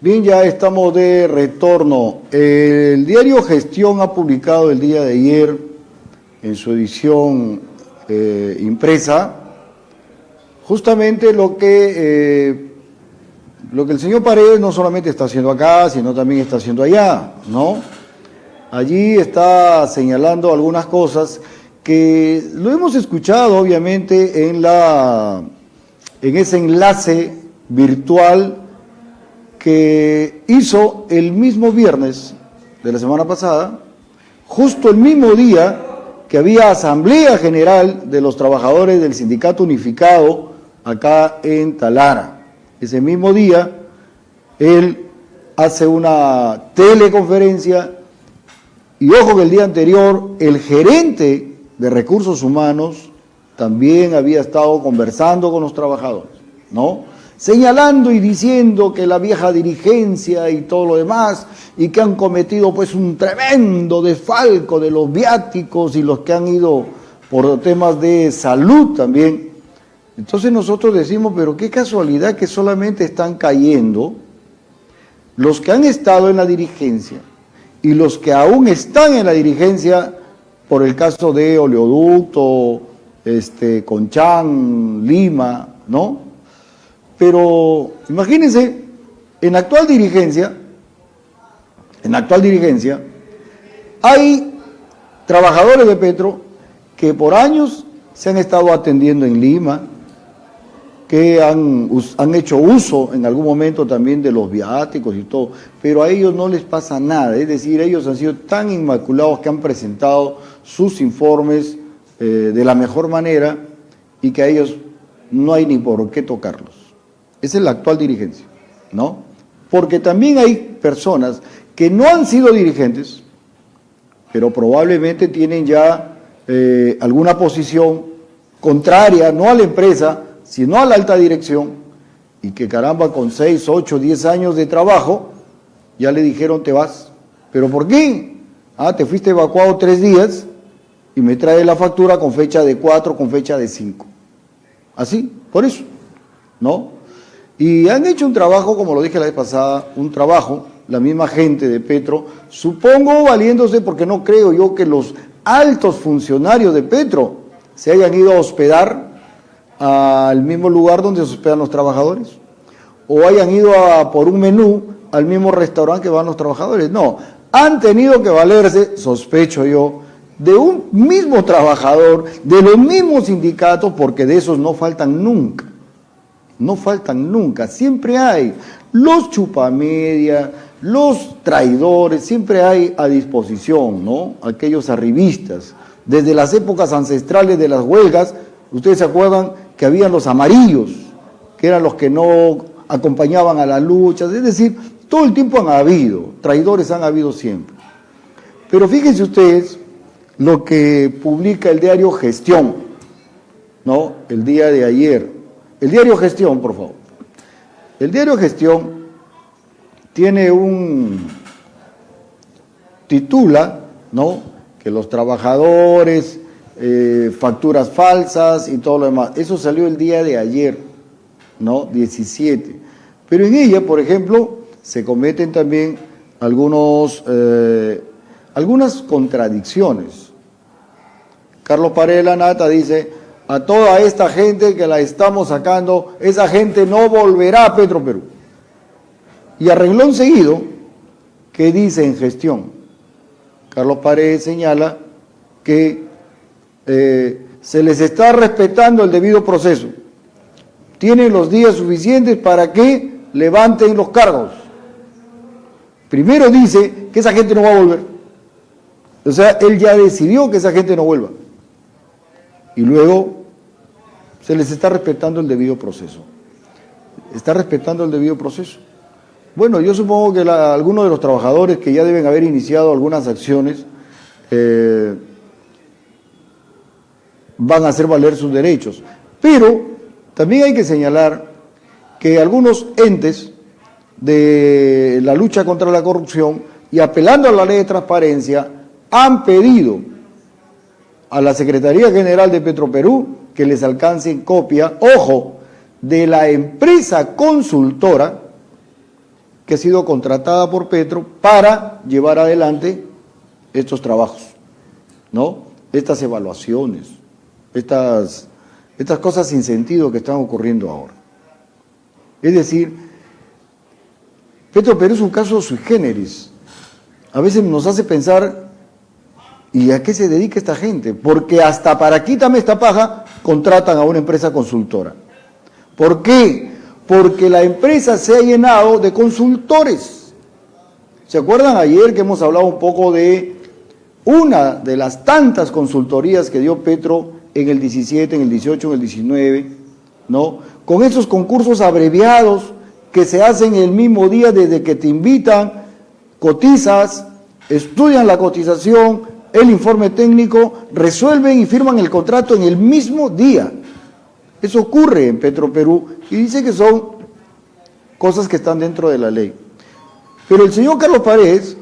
Bien, ya estamos de retorno. El diario Gestión ha publicado el día de ayer, en su edición impresa, justamente lo que el señor Paredes no solamente está haciendo acá, sino también está haciendo allá, ¿no? Allí está señalando algunas cosas que lo hemos escuchado, obviamente, en ese enlace virtual que hizo el mismo viernes de la semana pasada, justo el mismo día que había Asamblea General de los Trabajadores del Sindicato Unificado acá en Talara. Ese mismo día, él hace una teleconferencia y ojo que el día anterior el gerente de Recursos Humanos también había estado conversando con los trabajadores, ¿no? Señalando y diciendo que la vieja dirigencia y todo lo demás, y que han cometido pues un tremendo desfalco de los viáticos y los que han ido por temas de salud también. Entonces nosotros decimos, pero qué casualidad que solamente están cayendo los que han estado en la dirigencia y los que aún están en la dirigencia, por el caso de Oleoducto, Conchán, Lima, ¿no? Pero imagínense, en la actual dirigencia hay trabajadores de Petro que por años se han estado atendiendo en Lima, que han hecho uso en algún momento también de los viáticos y todo, pero a ellos no les pasa nada, es decir, ellos han sido tan inmaculados que han presentado sus informes de la mejor manera y que a ellos no hay ni por qué tocarlos. Esa es la actual dirigencia, ¿no? Porque también hay personas que no han sido dirigentes, pero probablemente tienen ya alguna posición contraria, no a la empresa, sino a la alta dirección, y que caramba, con 6, 8, 10 años de trabajo, ya le dijeron te vas. ¿Pero por qué? Te fuiste evacuado 3 días y me trae la factura con fecha de 4, con fecha de 5. Así, por eso, ¿no? Y han hecho un trabajo, como lo dije la vez pasada, la misma gente de Petro, supongo valiéndose, porque no creo yo que los altos funcionarios de Petro se hayan ido a hospedar al mismo lugar donde se hospedan los trabajadores, o hayan ido por un menú al mismo restaurante que van los trabajadores. No, han tenido que valerse, sospecho yo, de un mismo trabajador, de los mismos sindicatos, porque de esos no faltan nunca. No faltan nunca, siempre hay los chupamedia, los traidores, siempre hay a disposición, ¿no? Aquellos arribistas. Desde las épocas ancestrales de las huelgas, ustedes se acuerdan que habían los amarillos, que eran los que no acompañaban a las luchas, es decir, todo el tiempo han habido, traidores han habido siempre. Pero fíjense ustedes lo que publica el diario Gestión, ¿no? El día de ayer. El diario Gestión, por favor. El diario Gestión tiene titula, ¿no? Que los trabajadores, facturas falsas y todo lo demás. Eso salió el día de ayer, ¿no? 17. Pero en ella, por ejemplo, se cometen también algunas contradicciones. Carlos Paredes Lanata dice: a toda esta gente que la estamos sacando, esa gente no volverá a Petroperú. Y a renglón seguido, ¿qué dice en Gestión? Carlos Paredes señala que se les está respetando el debido proceso. Tienen los días suficientes para que levanten los cargos. Primero dice que esa gente no va a volver. O sea, él ya decidió que esa gente no vuelva. Y luego se les está respetando el debido proceso. Está respetando el debido proceso. Bueno, yo supongo que algunos de los trabajadores que ya deben haber iniciado algunas acciones van a hacer valer sus derechos. Pero también hay que señalar que algunos entes de la lucha contra la corrupción, y apelando a la ley de transparencia, han pedido a la Secretaría General de Petroperú que les alcancen copia, ojo, de la empresa consultora que ha sido contratada por Petro para llevar adelante estos trabajos, ¿no? Estas evaluaciones, estas cosas sin sentido que están ocurriendo ahora. Es decir, Petroperú es un caso sui generis. A veces nos hace pensar, ¿y a qué se dedica esta gente? Porque hasta para quítame esta paja contratan a una empresa consultora. ¿Por qué? Porque la empresa se ha llenado de consultores. ¿Se acuerdan ayer que hemos hablado un poco de una de las tantas consultorías que dio Petro en el 17, en el 18, en el 19, ¿no? Con esos concursos abreviados que se hacen el mismo día desde que te invitan, cotizas, estudian la cotización, el informe técnico, resuelven y firman el contrato en el mismo día. Eso ocurre en Petroperú y dice que son cosas que están dentro de la ley. Pero el señor Carlos Paredes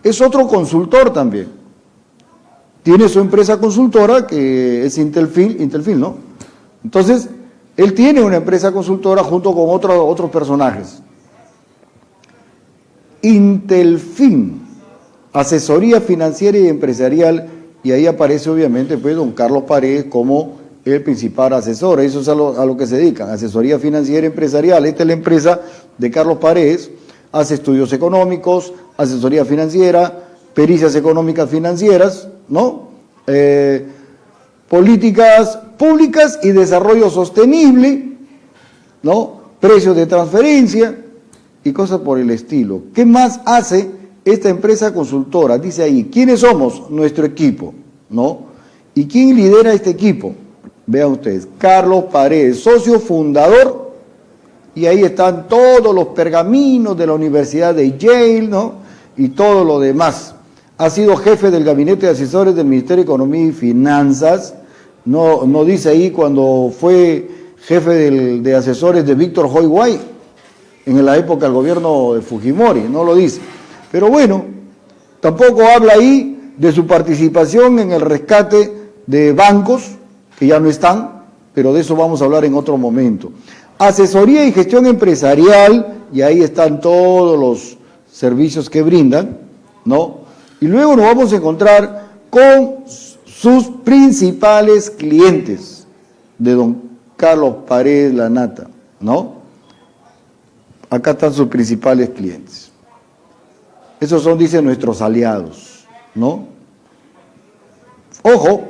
es otro consultor también. Tiene su empresa consultora que es Intelfil, ¿no? Entonces, él tiene una empresa consultora junto con otros personajes. Intelfin, asesoría financiera y empresarial, y ahí aparece obviamente pues don Carlos Paredes como el principal asesor. Eso es a lo que se dedican, asesoría financiera y empresarial. Esta es la empresa de Carlos Paredes, hace estudios económicos, asesoría financiera, pericias económicas financieras, ¿no? Políticas públicas y desarrollo sostenible, ¿no? Precios de transferencia y cosas por el estilo. ¿Qué más hace esta empresa consultora? Dice ahí, ¿quiénes somos? Nuestro equipo, ¿no? ¿Y quién lidera este equipo? Vean ustedes, Carlos Paredes, socio fundador, y ahí están todos los pergaminos de la Universidad de Yale, ¿no? Y todo lo demás. Ha sido jefe del gabinete de asesores del Ministerio de Economía y Finanzas. No dice ahí cuando fue jefe de asesores de Víctor Hoy Guay, en la época del gobierno de Fujimori, no lo dice. Pero bueno, tampoco habla ahí de su participación en el rescate de bancos, que ya no están, pero de eso vamos a hablar en otro momento. Asesoría y gestión empresarial, y ahí están todos los servicios que brindan, ¿no? Y luego nos vamos a encontrar con sus principales clientes de don Carlos Paredes Lanata, ¿no? Acá están sus principales clientes. Esos son, dicen, nuestros aliados, ¿no? Ojo,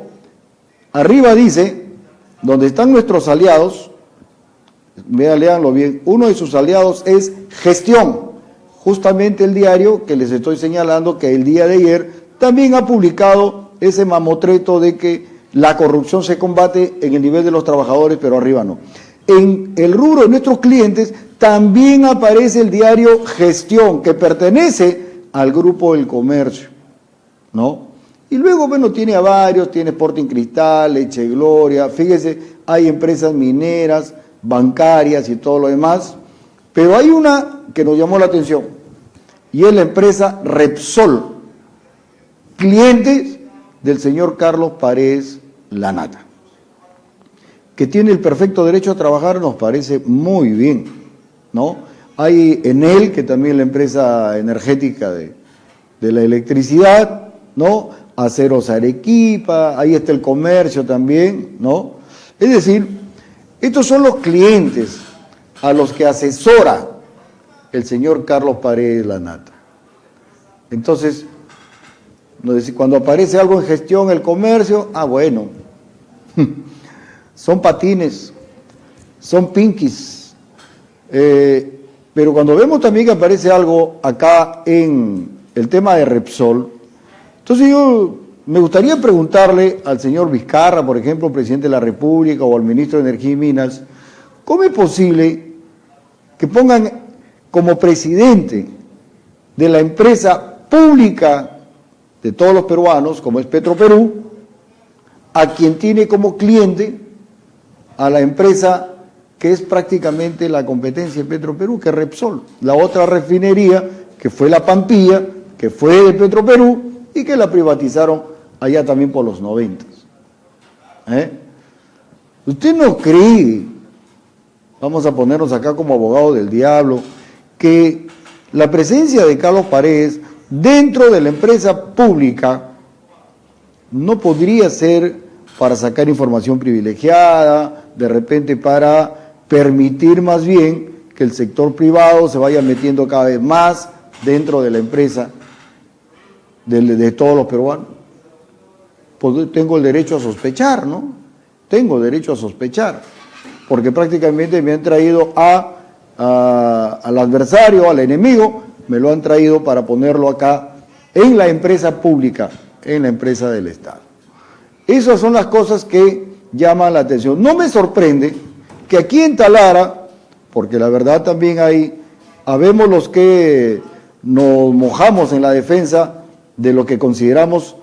arriba dice, donde están nuestros aliados, léanlo bien, uno de sus aliados es Gestión. Justamente el diario que les estoy señalando que el día de ayer también ha publicado ese mamotreto de que la corrupción se combate en el nivel de los trabajadores, pero arriba no. En el rubro de nuestros clientes también aparece el diario Gestión, que pertenece al Grupo del Comercio, ¿no? Y luego, bueno, tiene a varios, tiene Sporting Cristal, Leche Gloria, fíjese, hay empresas mineras, bancarias y todo lo demás, pero hay una que nos llamó la atención, y es la empresa Repsol, clientes del señor Carlos Paredes Lanata, que tiene el perfecto derecho a trabajar, nos parece muy bien, ¿no? Hay Enel, que también es la empresa energética de la electricidad, ¿no? Aceros Arequipa, ahí está el comercio también, ¿no? Es decir, estos son los clientes a los que asesora el señor Carlos Paredes Lanata. Entonces, cuando aparece algo en gestión, el comercio, bueno, son patines, son pinkies, pero cuando vemos también que aparece algo acá en el tema de Repsol, entonces yo me gustaría preguntarle al señor Vizcarra, por ejemplo, presidente de la República, o al ministro de Energía y Minas, ¿cómo es posible que pongan como presidente de la empresa pública de todos los peruanos, como es Petroperú, a quien tiene como cliente a la empresa que es prácticamente la competencia de Petroperú, que es Repsol, la otra refinería que fue La Pampilla, que fue de Petroperú y que la privatizaron allá también por los 90? ¿Usted no cree, vamos a ponernos acá como abogados del diablo, que La presencia de Carlos Paredes dentro de la empresa pública no podría ser para sacar información privilegiada, de repente para permitir más bien que el sector privado se vaya metiendo cada vez más dentro de la empresa de todos los peruanos. Pues tengo el derecho a sospechar, ¿no? Tengo derecho a sospechar, porque prácticamente me han traído al adversario, al enemigo, me lo han traído para ponerlo acá en la empresa pública, en la empresa del Estado. Esas son las cosas que llaman la atención. No me sorprende que aquí en Talara, porque la verdad también habemos los que nos mojamos en la defensa de lo que consideramos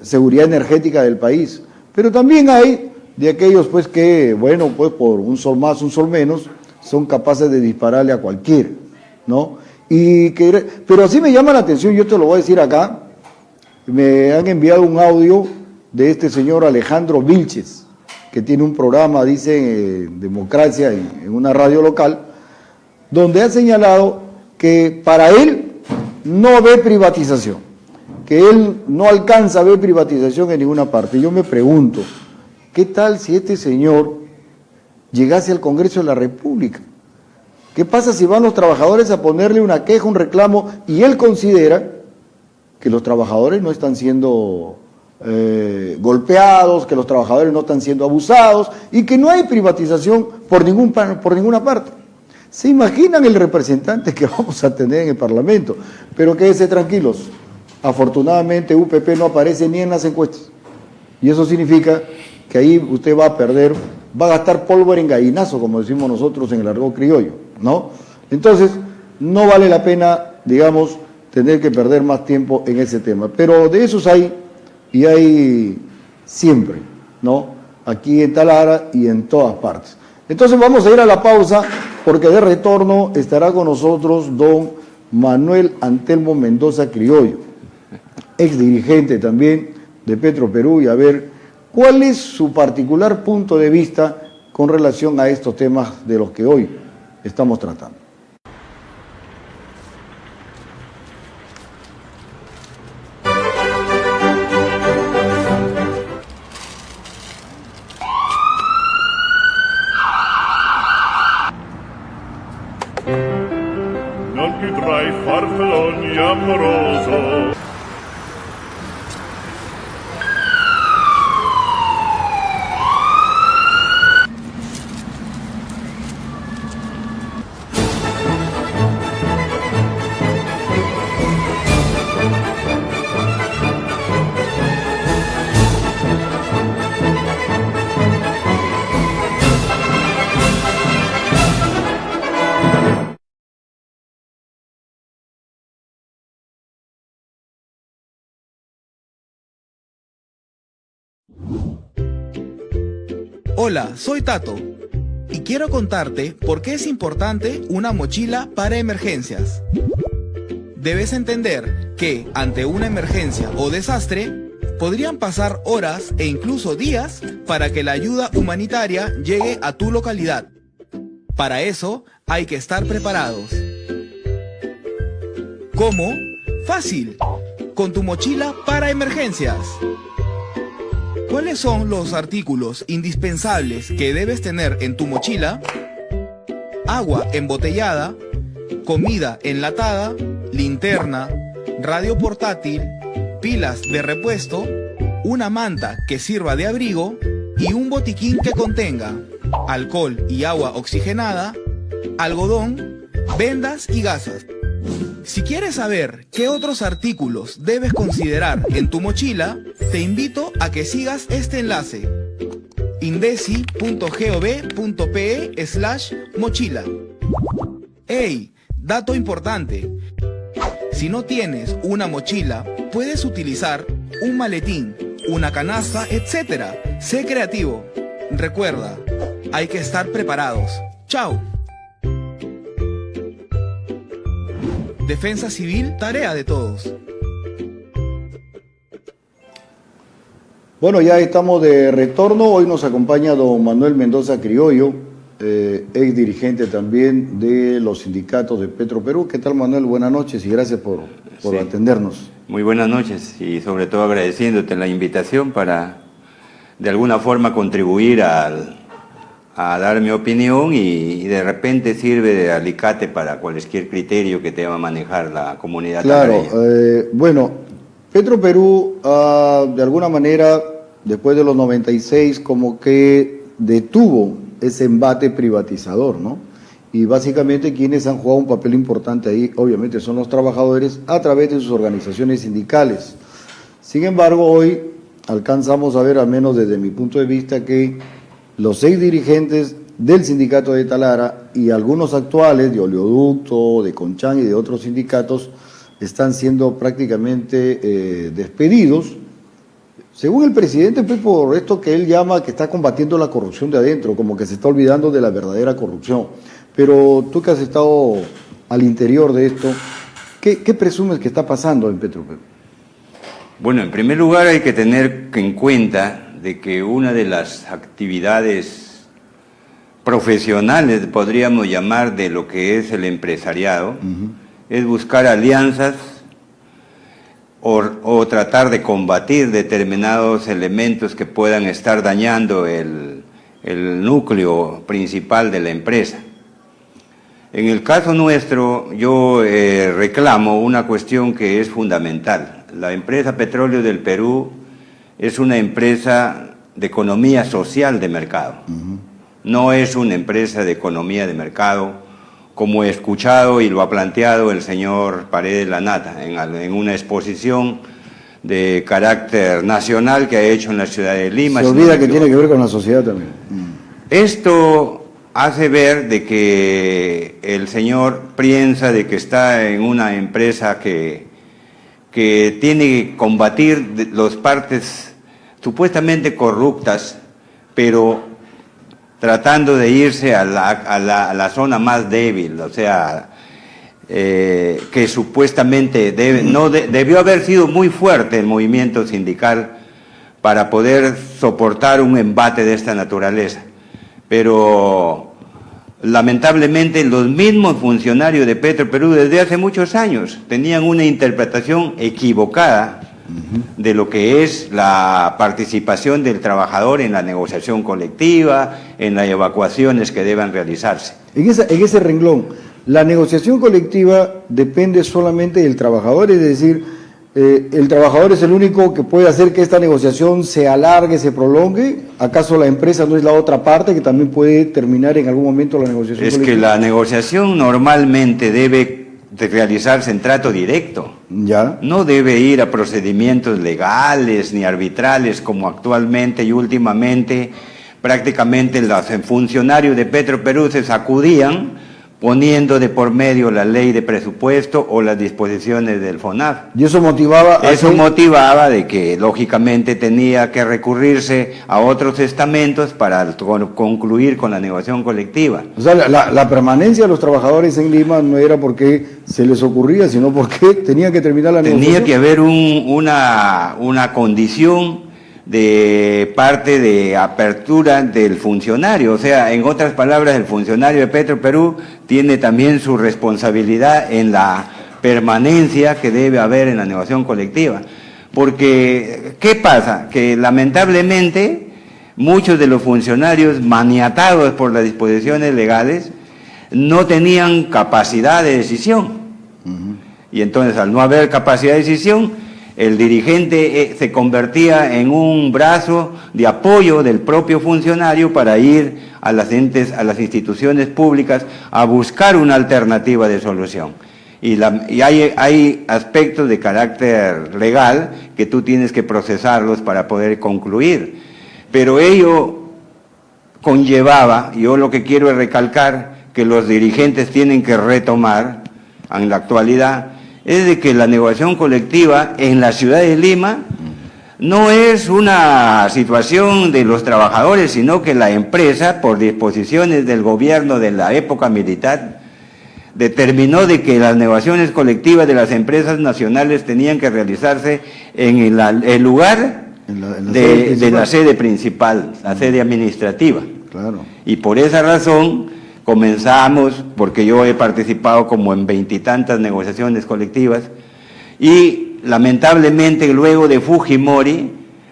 seguridad energética del país, pero también hay de aquellos pues que, bueno, pues por un sol más, un sol menos, son capaces de dispararle a cualquiera, ¿no? Pero así me llama la atención, yo te lo voy a decir acá, me han enviado un audio de este señor Alejandro Vilches, que tiene un programa, dice, Democracia, en una radio local, donde ha señalado que para él no ve privatización, que él no alcanza a ver privatización en ninguna parte. Yo me pregunto, ¿qué tal si este señor llegase al Congreso de la República? ¿Qué pasa si van los trabajadores a ponerle una queja, un reclamo, y él considera que los trabajadores no están siendo golpeados, que los trabajadores no están siendo abusados y que no hay privatización por ninguna parte? ¿Se imaginan el representante que vamos a tener en el Parlamento? Pero quédense tranquilos, afortunadamente UPP no aparece ni en las encuestas, y eso significa que ahí usted va a perder, va a gastar pólvora en gallinazo, como decimos nosotros en el argot criollo, ¿no? Entonces, no vale la pena, digamos, tener que perder más tiempo en ese tema. Pero de esos hay, y hay siempre, ¿no? Aquí en Talara y en todas partes. Entonces vamos a ir a la pausa, porque de retorno estará con nosotros don Manuel Antelmo Mendoza Criollo, ex dirigente también de Petroperú, y a ver cuál es su particular punto de vista con relación a estos temas de los que hoy estamos tratando. Non più tra i farfalloni amoroso. Hola, soy Tato y quiero contarte por qué es importante una mochila para emergencias. Debes entender que ante una emergencia o desastre podrían pasar horas e incluso días para que la ayuda humanitaria llegue a tu localidad. Para eso hay que estar preparados. ¿Cómo? Fácil, con tu mochila para emergencias. ¿Cuáles son los artículos indispensables que debes tener en tu mochila? Agua embotellada, comida enlatada, linterna, radio portátil, pilas de repuesto, una manta que sirva de abrigo y un botiquín que contenga alcohol y agua oxigenada, algodón, vendas y gasas. Si quieres saber qué otros artículos debes considerar en tu mochila, te invito a que sigas este enlace: indesi.gov.pe/mochila. ¡Ey! Dato importante. Si no tienes una mochila, puedes utilizar un maletín, una canasta, etc. Sé creativo. Recuerda, hay que estar preparados. ¡Chao! Defensa civil, tarea de todos. Bueno, ya estamos de retorno. Hoy nos acompaña don Manuel Mendoza Criollo, ex dirigente también de los sindicatos de Petroperú. ¿Qué tal, Manuel? Buenas noches y gracias por Sí. atendernos. Muy buenas noches y sobre todo agradeciéndote la invitación para de alguna forma contribuir a dar mi opinión y de repente sirve de alicate para cualquier criterio que deba manejar la comunidad. Claro, tanareña. bueno, Petroperú de alguna manera después de los 96 como que detuvo ese embate privatizador, ¿no? Y básicamente quienes han jugado un papel importante ahí, obviamente, son los trabajadores a través de sus organizaciones sindicales. Sin embargo, hoy alcanzamos a ver, al menos desde mi punto de vista, que los 6 dirigentes del sindicato de Talara y algunos actuales de Oleoducto, de Conchán y de otros sindicatos están siendo prácticamente despedidos, según el presidente, pues por esto que él llama que está combatiendo la corrupción de adentro, como que se está olvidando de la verdadera corrupción. Pero tú que has estado al interior de esto, ¿qué presumes que está pasando en Petroperú? Bueno, en primer lugar hay que tener en cuenta de que una de las actividades profesionales, podríamos llamar, de lo que es el empresariado, es buscar alianzas o tratar de combatir determinados elementos que puedan estar dañando el núcleo principal de la empresa. En el caso nuestro, yo reclamo una cuestión que es fundamental. La empresa Petróleo del Perú es una empresa de economía social de mercado. No es una empresa de economía de mercado, como he escuchado y lo ha planteado el señor Paredes Lanata en una exposición de carácter nacional que ha hecho en la ciudad de Lima. Se olvida que tiene que ver con la sociedad también. Esto hace ver de que el señor piensa de que está en una empresa que tiene que combatir las partes supuestamente corruptas, pero tratando de irse a la zona más débil, o sea, que supuestamente debió haber sido muy fuerte el movimiento sindical para poder soportar un embate de esta naturaleza. Pero lamentablemente los mismos funcionarios de Petroperú desde hace muchos años tenían una interpretación equivocada de lo que es la participación del trabajador en la negociación colectiva, en las evacuaciones que deban realizarse. En ese renglón, la negociación colectiva depende solamente del trabajador, es decir, el trabajador es el único que puede hacer que esta negociación se alargue, se prolongue. ¿Acaso la empresa no es la otra parte que también puede terminar en algún momento la negociación colectiva? Es que la negociación normalmente debe de realizarse en trato directo. ¿Ya? No debe ir a procedimientos legales ni arbitrales como actualmente y últimamente prácticamente los funcionarios de Petroperú se sacudían poniendo de por medio la ley de presupuesto o las disposiciones del FONAF. Y eso motivaba motivaba de que lógicamente tenía que recurrirse a otros estamentos para concluir con la negociación colectiva. O sea, la permanencia de los trabajadores en Lima no era porque se les ocurría, sino porque tenían que terminar la negociación. Tenía que haber una condición de parte de apertura del funcionario, o sea, en otras palabras, el funcionario de Petroperú tiene también su responsabilidad en la permanencia que debe haber en la negociación colectiva. Porque, ¿qué pasa? Que lamentablemente muchos de los funcionarios maniatados por las disposiciones legales no tenían capacidad de decisión. Y entonces, al no haber capacidad de decisión, el dirigente se convertía en un brazo de apoyo del propio funcionario para ir a las instituciones públicas a buscar una alternativa de solución. Y hay aspectos de carácter legal que tú tienes que procesarlos para poder concluir. Pero ello conllevaba, yo lo que quiero es recalcar, que los dirigentes tienen que retomar en la actualidad, es de que la negociación colectiva en la ciudad de Lima no es una situación de los trabajadores, sino que la empresa, por disposiciones del gobierno de la época militar, determinó de que las negociaciones colectivas de las empresas nacionales tenían que realizarse en el lugar de la sede principal, la sede administrativa. Claro. Y por esa razón comenzamos, porque yo he participado como en 20 y tantas negociaciones colectivas, y lamentablemente luego de Fujimori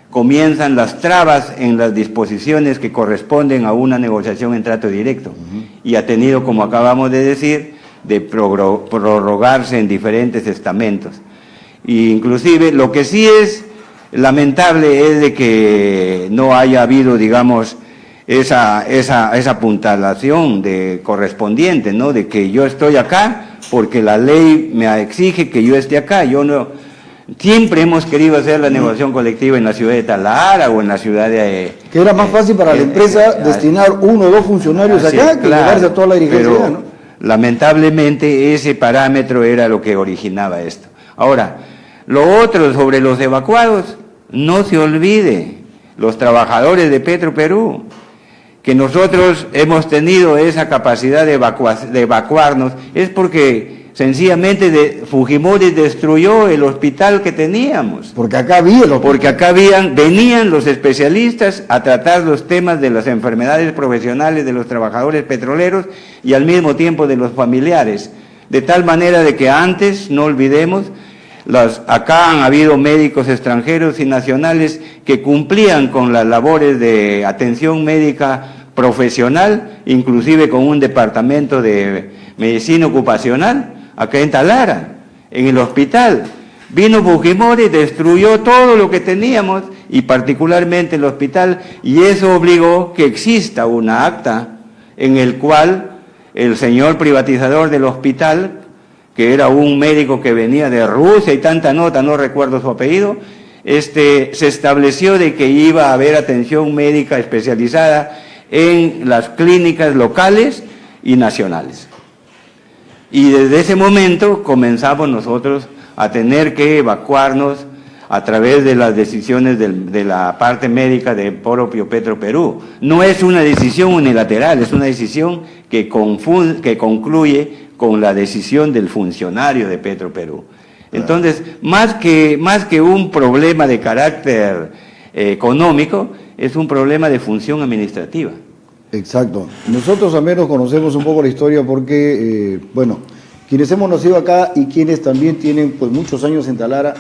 comienzan las trabas en las disposiciones que corresponden a una negociación en trato directo. Y ha tenido, como acabamos de decir, de prorrogarse en diferentes estamentos. Y inclusive lo que sí es lamentable es de que no haya habido, digamos, esa apuntalación correspondiente, ¿no? De que yo estoy acá porque la ley me exige que yo esté acá. Yo no. Siempre hemos querido hacer la negociación colectiva en la ciudad de Talara o en la ciudad de... Que era más fácil para la empresa destinar 1 o 2 funcionarios acá que llevarse a toda la dirigencia, pero, ¿no? Lamentablemente ese parámetro era lo que originaba esto. Ahora, lo otro sobre los evacuados, no se olvide, los trabajadores de Petroperú, que nosotros hemos tenido esa capacidad de evacuarnos, es porque sencillamente Fujimori destruyó el hospital que teníamos. Porque acá había los... Porque acá venían los especialistas a tratar los temas de las enfermedades profesionales de los trabajadores petroleros y al mismo tiempo de los familiares. De tal manera de que antes, no olvidemos, acá han habido médicos extranjeros y nacionales que cumplían con las labores de atención médica profesional, inclusive con un departamento de medicina ocupacional, acá en Talara, en el hospital. Vino Fujimori, destruyó todo lo que teníamos, y particularmente el hospital, y eso obligó que exista una acta en el cual el señor privatizador del hospital, que era un médico que venía de Rusia y tanta nota, no recuerdo su apellido, se estableció de que iba a haber atención médica especializada en las clínicas locales y nacionales. Y desde ese momento comenzamos nosotros a tener que evacuarnos a través de las decisiones de la parte médica de propio Petroperú. No es una decisión unilateral, es una decisión que concluye con la decisión del funcionario de Petroperú. Entonces, más que un problema de carácter económico, es un problema de función administrativa. Exacto. Nosotros al menos conocemos un poco la historia porque, bueno, quienes hemos nacido acá y quienes también tienen pues muchos años en Talara,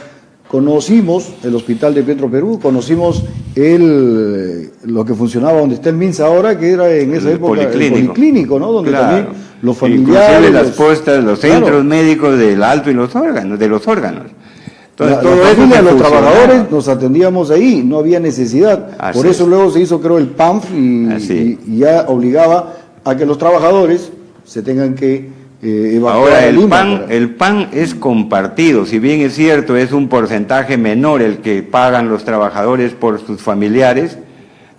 conocimos el hospital de Petroperú, conocimos lo que funcionaba donde está el MINSA ahora, que era en esa época el policlínico, ¿no? Donde también los familiares... Las postas, los centros médicos del alto y los órganos, Entonces, todo la eso familia de los fusionaba. trabajadores nos atendíamos ahí, no había necesidad. Por eso luego se hizo, creo, el PANF y ya obligaba a que los trabajadores se tengan que evacuar. Ahora, el PAN es compartido, si bien es cierto, es un porcentaje menor el que pagan los trabajadores por sus familiares,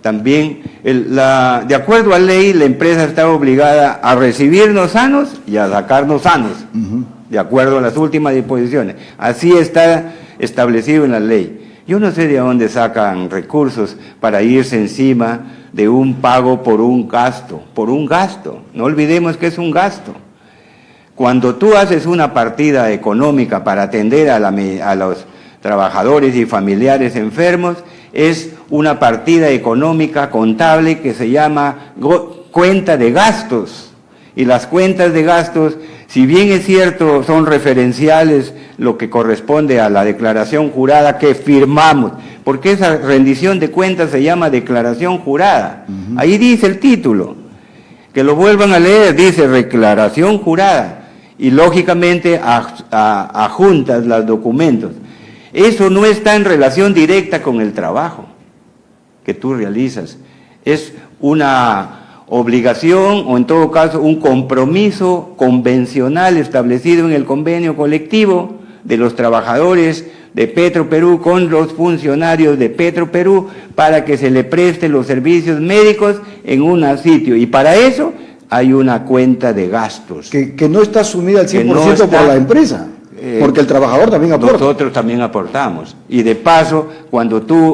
también, de acuerdo a ley, la empresa está obligada a recibirnos sanos y a sacarnos sanos. De acuerdo a las últimas disposiciones. Así está establecido en la ley. Yo no sé de dónde sacan recursos para irse encima de un pago por un gasto. No olvidemos que es un gasto. Cuando tú haces una partida económica para atender a los trabajadores y familiares enfermos, es una partida económica contable que se llama cuenta de gastos. Y las cuentas de gastos, si bien es cierto, son referenciales lo que corresponde a la declaración jurada que firmamos, porque esa rendición de cuentas se llama declaración jurada. Ahí dice el título, que lo vuelvan a leer, dice declaración jurada, y lógicamente adjuntas los documentos. Eso no está en relación directa con el trabajo que tú realizas, es una obligación o en todo caso un compromiso convencional establecido en el convenio colectivo de los trabajadores de Petroperú con los funcionarios de Petroperú para que se le presten los servicios médicos en un sitio, y para eso hay una cuenta de gastos. Que no está asumida al 100% por la empresa, porque el trabajador también aporta. Nosotros también aportamos. Y de paso,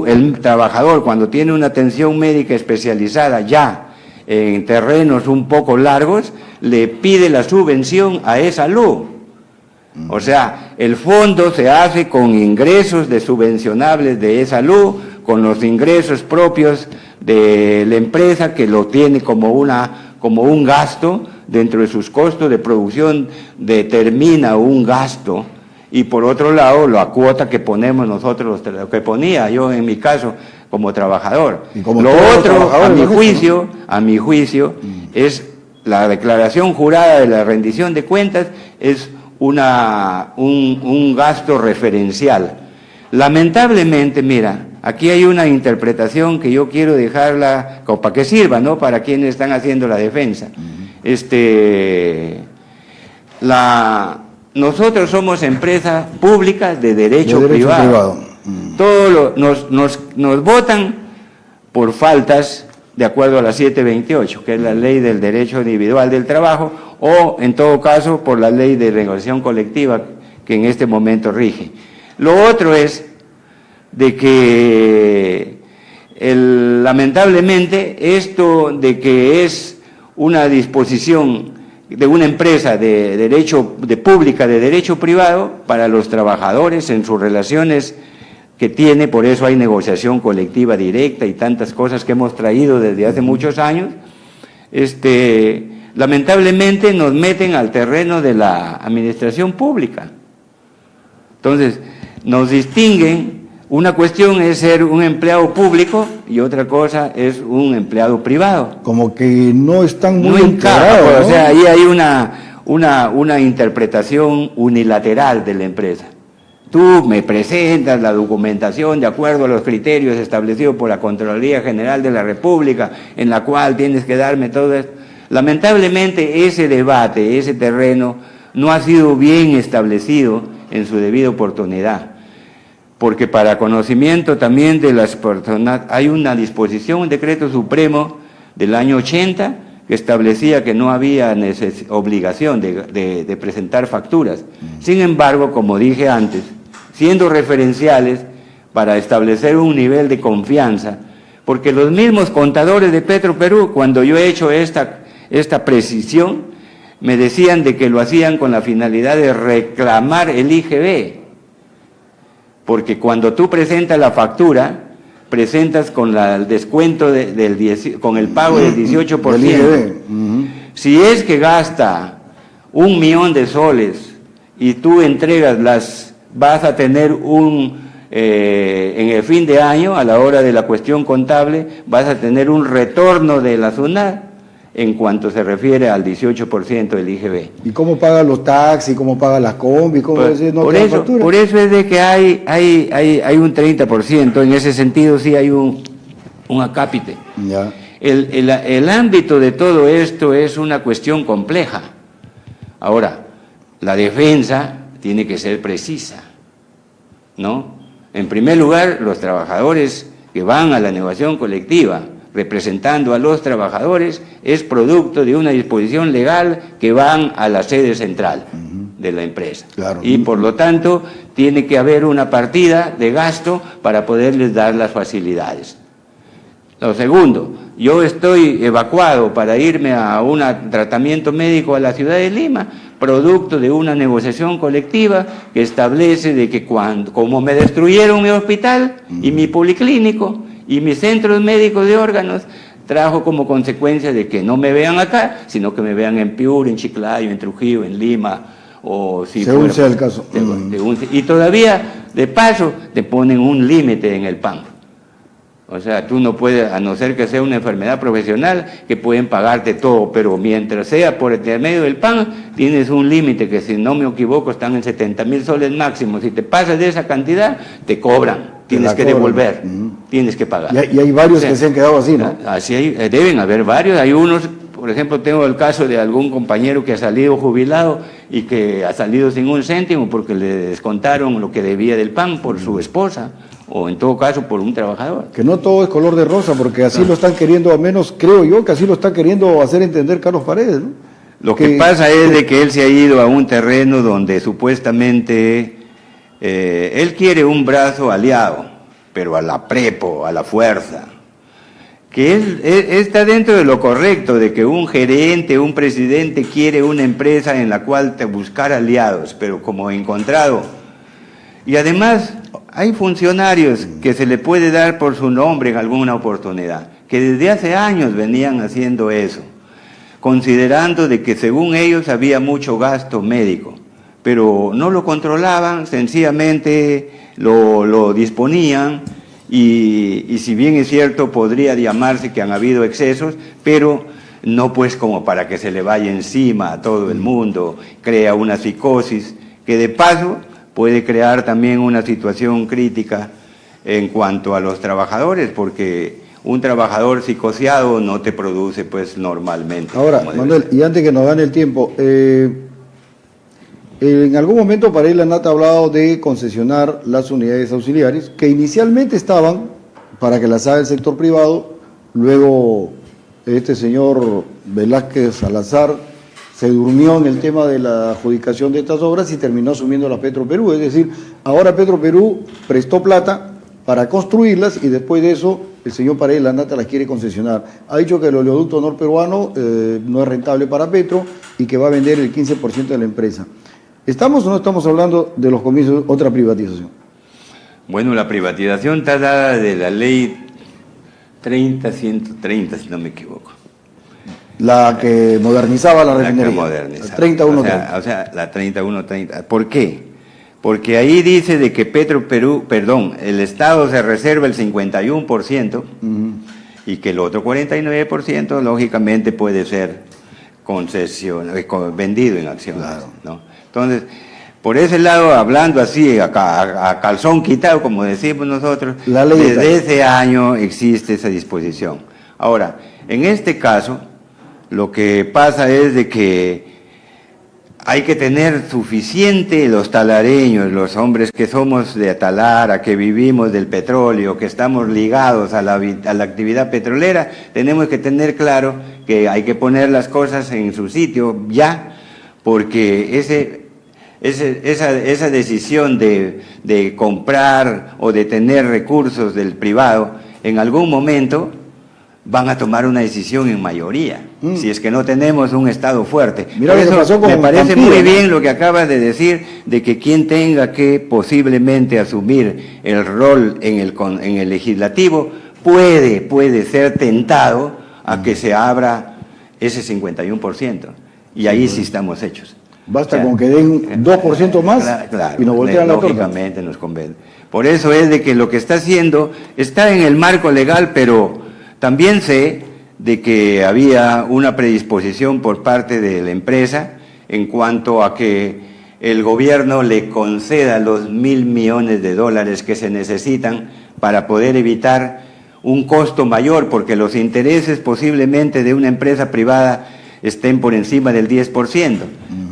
el trabajador, cuando tiene una atención médica especializada ya en terrenos un poco largos, le pide la subvención a E-Salud. O sea, el fondo se hace con ingresos de subvencionables de E-Salud, con los ingresos propios de la empresa, que lo tiene como un gasto dentro de sus costos de producción, determina un gasto, y por otro lado la cuota que ponemos nosotros, lo que ponía yo en mi caso como trabajador. Lo otro, a mi juicio, es la declaración jurada de la rendición de cuentas, es un gasto referencial. Lamentablemente, mira, aquí hay una interpretación que yo quiero dejarla para que sirva, ¿no?, para quienes están haciendo la defensa. Nosotros somos empresas públicas de derecho privado. Todos nos votan por faltas de acuerdo a la 728, que es la ley del derecho individual del trabajo, o en todo caso por la ley de negociación colectiva que en este momento rige. Lo otro es de que lamentablemente esto de que es una disposición de una empresa pública de derecho privado para los trabajadores en sus relaciones que tiene, por eso hay negociación colectiva directa y tantas cosas que hemos traído desde hace muchos años, lamentablemente nos meten al terreno de la administración pública. Entonces, nos distinguen, una cuestión es ser un empleado público y otra cosa es un empleado privado. Como que no están muy integrados, ¿no? O sea, ahí hay una interpretación unilateral de la empresa. Tú me presentas la documentación de acuerdo a los criterios establecidos por la Contraloría General de la República, en la cual tienes que darme todo esto. Lamentablemente ese debate, ese terreno, no ha sido bien establecido en su debida oportunidad, porque para conocimiento también de las personas, hay una disposición, un decreto supremo del año 80, que establecía que no había obligación de presentar facturas. Sin embargo, como dije antes, siendo referenciales para establecer un nivel de confianza, porque los mismos contadores de Petroperú, cuando yo he hecho esta precisión, me decían de que lo hacían con la finalidad de reclamar el IGB, porque cuando tú presentas la factura, presentas con el descuento con el pago del 18%. Si es que gasta 1 millón de soles y tú entregas vas a tener en el fin de año, a la hora de la cuestión contable, vas a tener un retorno de la SUNAT en cuanto se refiere al 18% del IGB. ¿Y cómo pagan los taxis? ¿Cómo pagan las combi? ¿Cómo por eso es de que hay un 30%, en ese sentido sí hay un acápite. Ya. El ámbito de todo esto es una cuestión compleja. Ahora, la defensa tiene que ser precisa, ¿no? En primer lugar, los trabajadores que van a la negociación colectiva representando a los trabajadores es producto de una disposición legal que van a la sede central de la empresa. Claro. Y por lo tanto tiene que haber una partida de gasto para poderles dar las facilidades. Lo segundo, yo estoy evacuado para irme a un tratamiento médico a la ciudad de Lima, producto de una negociación colectiva que establece de que como me destruyeron mi hospital y mi policlínico y mis centros médicos de órganos, trajo como consecuencia de que no me vean acá, sino que me vean en Piura, en Chiclayo, en Trujillo, en Lima, o si según sea el caso. Y todavía, de paso, te ponen un límite en el PAN. O sea, tú no puedes, a no ser que sea una enfermedad profesional, que pueden pagarte todo, pero mientras sea por el medio del PAN, tienes un límite que, si no me equivoco, están en 70,000 soles máximo. Si te pasas de esa cantidad, te cobran, tienes que devolver, tienes que pagar. Y hay varios que se han quedado así, ¿no? Así deben haber varios. Hay unos, por ejemplo, tengo el caso de algún compañero que ha salido jubilado y que ha salido sin un céntimo porque le descontaron lo que debía del PAN por su esposa, o en todo caso por un trabajador. Que no todo es color de rosa, porque así lo están queriendo, al menos creo yo, que así lo está queriendo hacer entender Carlos Paredes, ¿no? Lo que pasa es de que él se ha ido a un terreno donde supuestamente él quiere un brazo aliado, pero a la prepo, a la fuerza. Que él está dentro de lo correcto, de que un gerente, un presidente quiere una empresa en la cual te buscar aliados, pero como he encontrado. Y además, Hay funcionarios que se le puede dar por su nombre en alguna oportunidad, que desde hace años venían haciendo eso, considerando de que según ellos había mucho gasto médico, pero no lo controlaban, sencillamente lo disponían, y si bien es cierto, podría llamarse que han habido excesos, pero no pues como para que se le vaya encima a todo el mundo, crea una psicosis, que de paso puede crear también una situación crítica en cuanto a los trabajadores, porque un trabajador psicoseado no te produce pues normalmente. Ahora, Manuel, y antes que nos gane el tiempo, en algún momento Parey Lanata ha hablado de concesionar las unidades auxiliares, que inicialmente estaban para que las haga el sector privado, luego este señor Velázquez Salazar se durmió en el tema de la adjudicación de estas obras y terminó asumiendo la Petroperú, es decir, ahora Petroperú prestó plata para construirlas y después de eso el señor Parey Lanata las quiere concesionar. Ha dicho que el oleoducto norperuano no es rentable para Petro y que va a vender el 15% de la empresa. ¿Estamos o no estamos hablando de los comienzos de otra privatización? Bueno, la privatización está dada de la ley 30-130, si no me equivoco. La que modernizaba la refinería. La que modernizaba. 3130. O sea, la 3130. ¿Por qué? Porque ahí dice de que el Estado se reserva el 51% y que el otro 49% lógicamente puede ser vendido en acciones, claro, ¿no? Entonces, por ese lado, hablando así, a calzón quitado, como decimos nosotros, desde ese año existe esa disposición. Ahora, en este caso, lo que pasa es de que hay que tener suficiente, los talareños, los hombres que somos de Talara, que vivimos del petróleo, que estamos ligados a la actividad petrolera, tenemos que tener claro que hay que poner las cosas en su sitio ya, porque esa decisión de comprar o de tener recursos del privado, en algún momento van a tomar una decisión en mayoría, si es que no tenemos un Estado fuerte. Mira, por eso pasó me parece muy ¿no? bien lo que acabas de decir, de que quien tenga que posiblemente asumir el rol en el legislativo, puede ser tentado a que se abra ese 51%, y ahí sí estamos hechos. Basta con que den 2% más claro, y nos voltean la torta. Lógicamente nos convence. Por eso es de que lo que está haciendo está en el marco legal, pero también sé de que había una predisposición por parte de la empresa en cuanto a que el gobierno le conceda los $1.000 millones que se necesitan para poder evitar un costo mayor, porque los intereses posiblemente de una empresa privada estén por encima del 10%.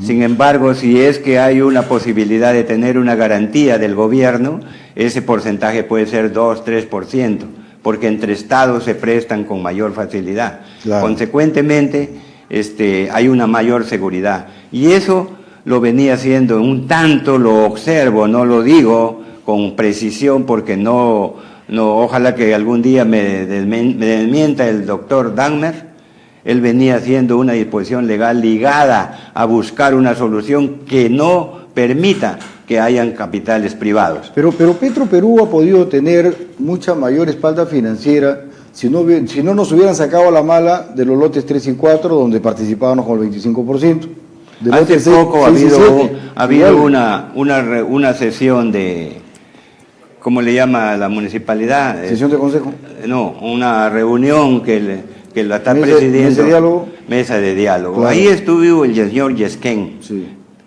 Sin embargo, si es que hay una posibilidad de tener una garantía del gobierno, ese porcentaje puede ser 2-3%, porque entre estados se prestan con mayor facilidad. Claro. Consecuentemente, hay una mayor seguridad. Y eso lo venía haciendo un tanto, lo observo, no lo digo con precisión, porque no ojalá que algún día me desmienta el doctor Dahmer. Él venía haciendo una disposición legal ligada a buscar una solución que no permita que hayan capitales privados. Pero Petroperú ha podido tener mucha mayor espalda financiera si no nos hubieran sacado la mala de los lotes 3 y 4, donde participábamos con el 25%. Hace poco ha habido una sesión de, ¿cómo le llama la municipalidad? ¿Sesión de consejo? No, una reunión que la está presidiendo. ¿Mesa de diálogo? Mesa de diálogo. Claro. Ahí estuvo el señor Yesquén. Sí.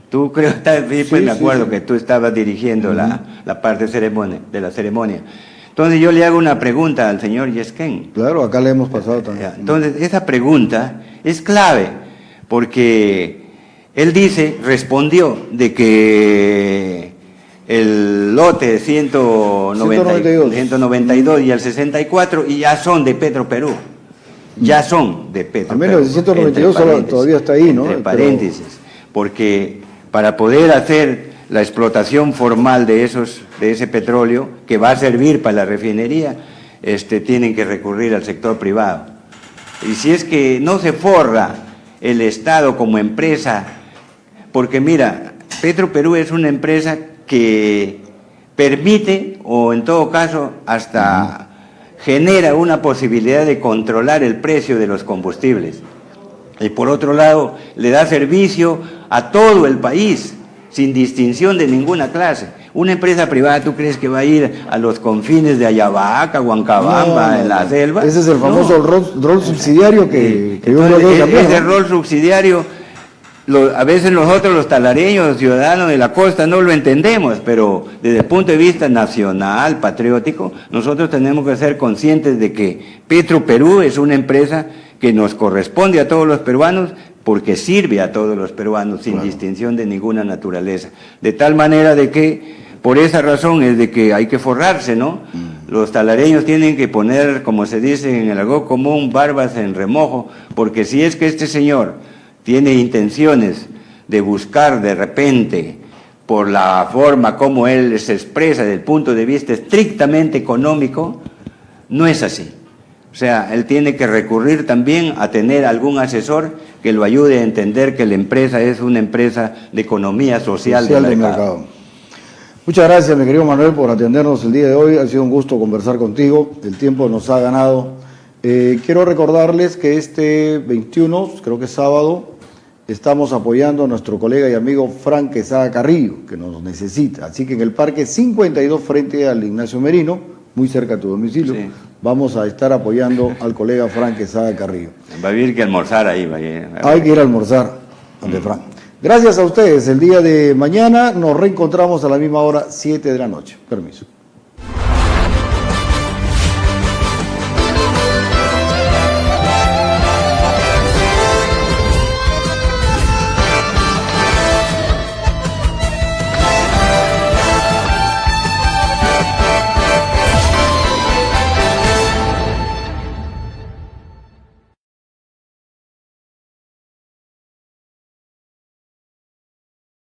Tú creo que me acuerdo que tú estabas dirigiendo la parte de la ceremonia. Entonces yo le hago una pregunta al señor Yesquén. Claro, acá le hemos pasado también. Entonces esa pregunta es clave, porque él respondió de que el lote 192 y el 64 y ya son de Petroperú. Ya son de Petroperú. Al menos el 192 todavía está ahí, ¿no? Entre paréntesis, porque para poder hacer la explotación formal de ese petróleo, que va a servir para la refinería, tienen que recurrir al sector privado. Y si es que no se forra el Estado como empresa, porque mira, Petroperú es una empresa que permite, o en todo caso hasta genera una posibilidad de controlar el precio de los combustibles. Y por otro lado, le da servicio a todo el país, sin distinción de ninguna clase. Una empresa privada, ¿tú crees que va a ir a los confines de Ayabaca, Huancabamba, en la selva? Ese es el famoso rol subsidiario que yo entonces, creo que cambiar, ese ¿no? rol subsidiario, a veces nosotros los talareños, los ciudadanos de la costa, no lo entendemos, pero desde el punto de vista nacional, patriótico, nosotros tenemos que ser conscientes de que Petroperú es una empresa que nos corresponde a todos los peruanos, porque sirve a todos los peruanos sin distinción de ninguna naturaleza. De tal manera de que, por esa razón es de que hay que forrarse, ¿no? Los talareños tienen que poner, como se dice en el argot común, barbas en remojo, porque si es que este señor tiene intenciones de buscar de repente, por la forma como él se expresa desde el punto de vista estrictamente económico, no es así. O sea, él tiene que recurrir también a tener algún asesor que lo ayude a entender que la empresa es una empresa de economía social de mercado. Muchas gracias, mi querido Manuel, por atendernos el día de hoy. Ha sido un gusto conversar contigo. El tiempo nos ha ganado. Quiero recordarles que este 21, creo que es sábado, estamos apoyando a nuestro colega y amigo Frank Quesada Carrillo, que nos necesita. Así que en el Parque 52, frente al Ignacio Merino, muy cerca de tu domicilio, sí, vamos a estar apoyando al colega Frank Quesada Carrillo. Va a haber que almorzar ahí. Hay que ir a almorzar donde Frank. Gracias a ustedes. El día de mañana nos reencontramos a la misma hora, 7 de la noche. Permiso.